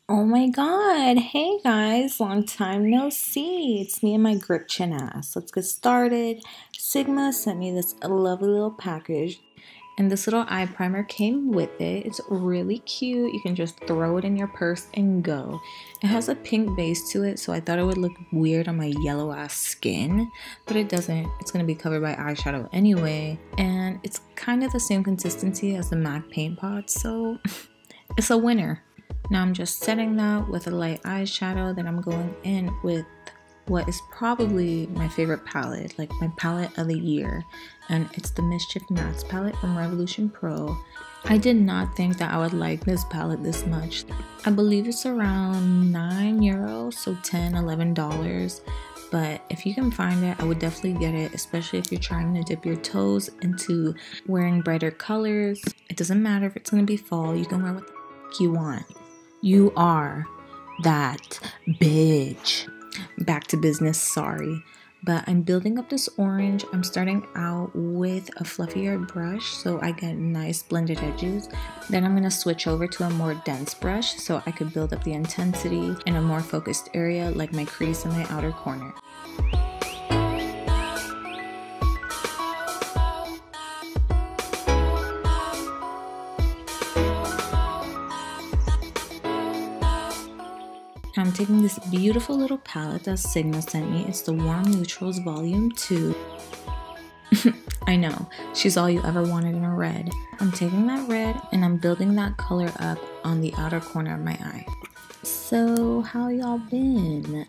Oh my god, hey guys, long time no see. It's me and my grip chin ass. Let's get started. Sigma sent me this lovely little package, and this little eye primer came with it. It's really cute. You can just throw it in your purse and go. It has a pink base to it, so I thought it would look weird on my yellow ass skin, but it doesn't. It's going to be covered by eyeshadow anyway, and it's kind of the same consistency as the MAC paint pot, so it's a winner. Now I'm just setting that with a light eyeshadow. Then I'm going in with what is probably my favorite palette, like my palette of the year, and it's the Mischief Mattes palette from Revolution Pro. I did not think that I would like this palette this much. I believe it's around €9, so $10–11. But if you can find it, I would definitely get it, especially if you're trying to dip your toes into wearing brighter colors. It doesn't matter if it's going to be fall, you can wear what the f you want. You are that bitch. Back to business, sorry. But I'm building up this orange. I'm starting out with a fluffier brush so I get nice blended edges. Then I'm going to switch over to a more dense brush so I could build up the intensity in a more focused area like my crease and my outer corner. I'm taking this beautiful little palette that Sigma sent me. It's the Warm Neutrals Volume 2. I know, she's all you ever wanted in a red. I'm taking that red and I'm building that color up on the outer corner of my eye. So how y'all been?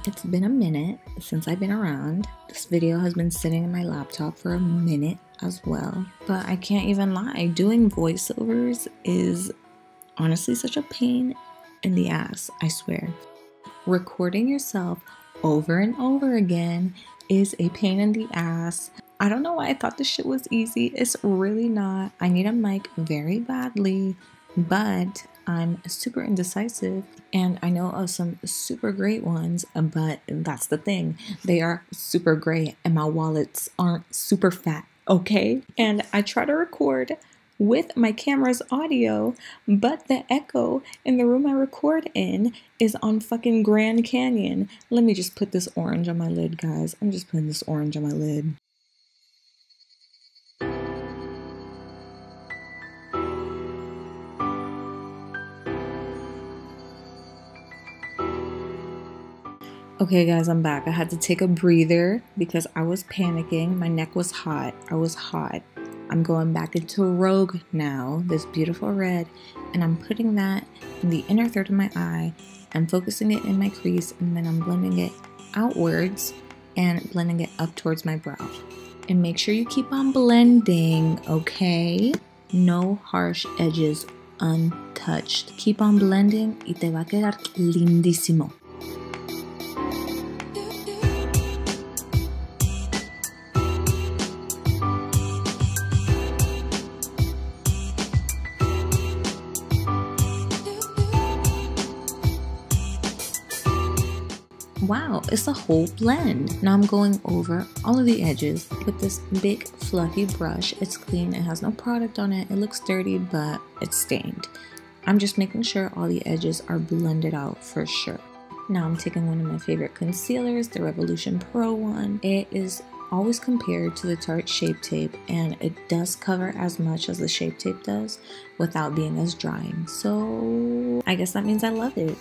It's been a minute since I've been around. This video has been sitting in my laptop for a minute as well. But I can't even lie, doing voiceovers is honestly such a pain in the ass, I swear. Recording yourself over and over again is a pain in the ass. I don't know why I thought this shit was easy. It's really not. I need a mic very badly, but I'm super indecisive and I know of some super great ones, but that's the thing. They are super great and my wallets aren't super fat, okay? And I try to record with my camera's audio, but the echo in the room I record in is on fucking Grand Canyon. Let me just put this orange on my lid, guys. I'm just putting this orange on my lid. Okay guys, I'm back. I had to take a breather because I was panicking. My neck was hot. I was hot. I'm going back into Rogue now, this beautiful red, and I'm putting that in the inner third of my eye. I'm focusing it in my crease, and then I'm blending it outwards and blending it up towards my brow. And make sure you keep on blending, okay? No harsh edges untouched. Keep on blending y te va a quedar lindísimo. Wow, it's a whole blend. Now I'm going over all of the edges with this big fluffy brush. It's clean, it has no product on it, it looks dirty, but it's stained. I'm just making sure all the edges are blended out for sure. Now I'm taking one of my favorite concealers, the Revolution Pro one. It is always compared to the Tarte Shape Tape, and it does cover as much as the Shape Tape does without being as drying. So I guess that means I love it.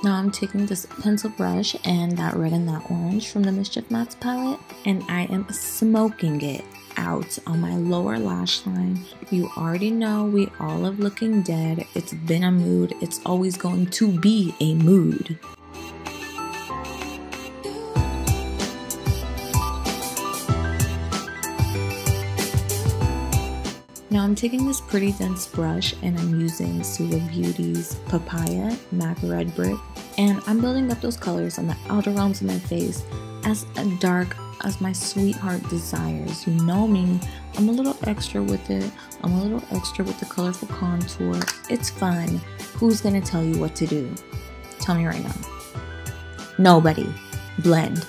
Now I'm taking this pencil brush and that red and that orange from the Mischief Mattes palette, and I am smoking it out on my lower lash line. You already know we all love looking dead. It's been a mood. It's always going to be a mood. Now I'm taking this pretty dense brush and I'm using Suva Beauty's Papaya MAC Red Brick, and I'm building up those colors on the outer realms of my face as dark as my sweetheart desires. You know me, I'm a little extra with it. I'm a little extra with the colorful contour. It's fun. Who's gonna tell you what to do? Tell me right now. Nobody. Blend.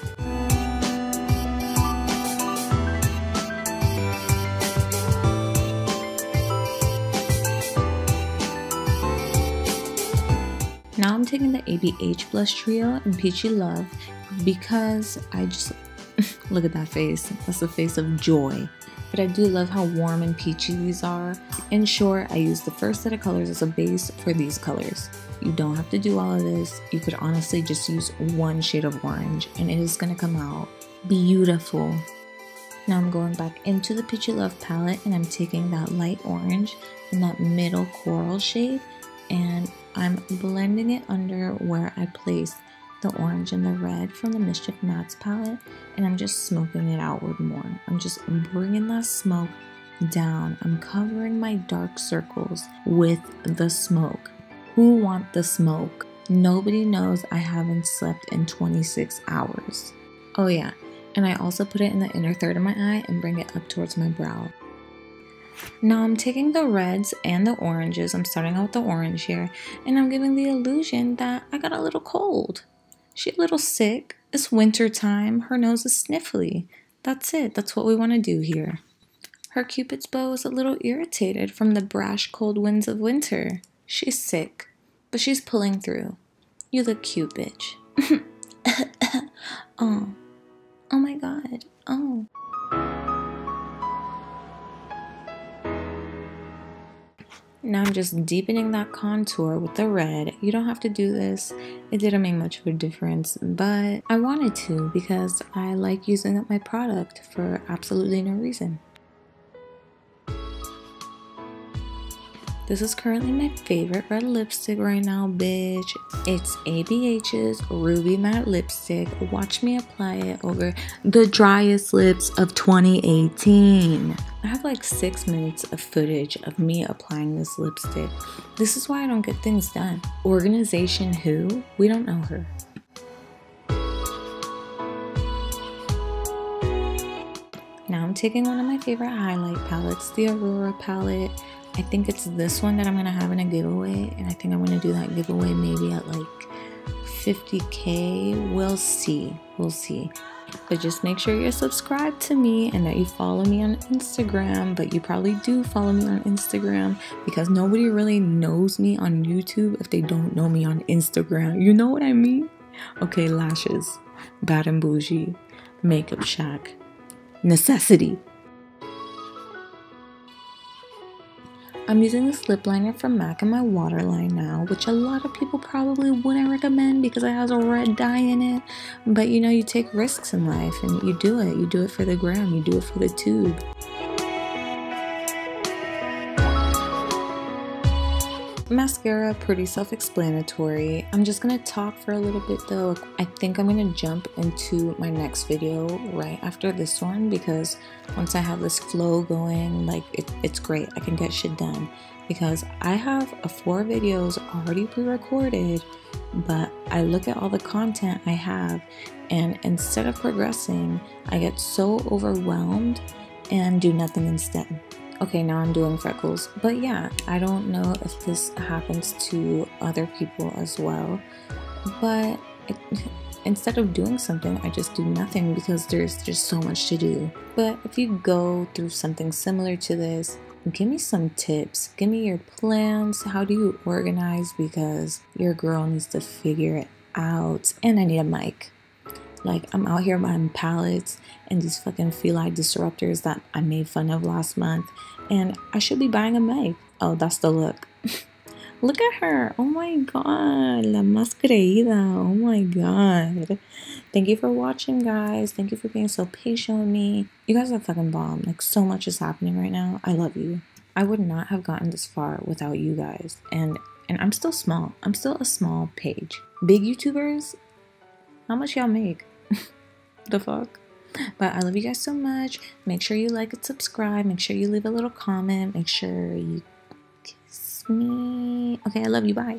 Now I'm taking the ABH Blush Trio in Peachy Love because I just, look at that face. That's the face of joy. But I do love how warm and peachy these are. In short, I used the first set of colors as a base for these colors. You don't have to do all of this. You could honestly just use one shade of orange and it is going to come out beautiful. Now I'm going back into the Peachy Love palette and I'm taking that light orange in that middle coral shade and I'm blending it under where I placed the orange and the red from the Mischief Mattes palette, and I'm just smoking it outward more. I'm just bringing that smoke down. I'm covering my dark circles with the smoke. Who want the smoke? Nobody knows I haven't slept in 26 hours. Oh yeah, and I also put it in the inner third of my eye and bring it up towards my brow. Now I'm taking the reds and the oranges. I'm starting out with the orange here, and I'm giving the illusion that I got a little cold. She's a little sick. It's winter time. Her nose is sniffly. That's it. That's what we want to do here. Her cupid's bow is a little irritated from the brash cold winds of winter. She's sick, but she's pulling through. You look cute, bitch. Oh. Oh my god. Oh. Now I'm just deepening that contour with the red. You don't have to do this. It didn't make much of a difference, but I wanted to because I like using up my product for absolutely no reason. This is currently my favorite red lipstick right now, bitch. It's ABH's Ruby Matte Lipstick. Watch me apply it over the driest lips of 2018. I have like 6 minutes of footage of me applying this lipstick. This is why I don't get things done. Organization who? We don't know her. Now I'm taking one of my favorite highlight palettes, the Aurora palette. I think it's this one that I'm gonna have in a giveaway, and I think I'm gonna do that giveaway maybe at like 50K. We'll see. But just make sure you're subscribed to me and that you follow me on Instagram. But you probably do follow me on Instagram because nobody really knows me on YouTube if they don't know me on Instagram. You know what I mean? Okay, lashes, Bad and Bougie, Makeup Shack, Necessity. I'm using this lip liner from MAC in my waterline now, which a lot of people probably wouldn't recommend because it has a red dye in it. But you know, you take risks in life and you do it. You do it for the gram, you do it for the tube. Mascara, pretty self-explanatory. I'm just gonna talk for a little bit though. I think I'm gonna jump into my next video right after this one because once I have this flow going, like it's great. I can get shit done because I have 4 videos already pre-recorded, but I look at all the content I have and instead of progressing, I get so overwhelmed and do nothing instead. Okay, now I'm doing freckles. But yeah, I don't know if this happens to other people as well. But instead of doing something, I just do nothing because there's just so much to do. But if you go through something similar to this, give me some tips. Give me your plans. How do you organize? Because your girl needs to figure it out. And I need a mic. Like, I'm out here buying palettes and these fucking feel-eyed disruptors that I made fun of last month. And I should be buying a mic. Oh, that's the look. Look at her. Oh my god. La más creída. Oh my god. Thank you for watching, guys. Thank you for being so patient with me. You guys are fucking bomb. Like, so much is happening right now. I love you. I would not have gotten this far without you guys. And I'm still small. I'm still a small page. Big YouTubers, how much y'all make? The fuck? But I love you guys so much. Make sure you like and subscribe. Make sure you leave a little comment. Make sure you kiss me. Okay, I love you. Bye.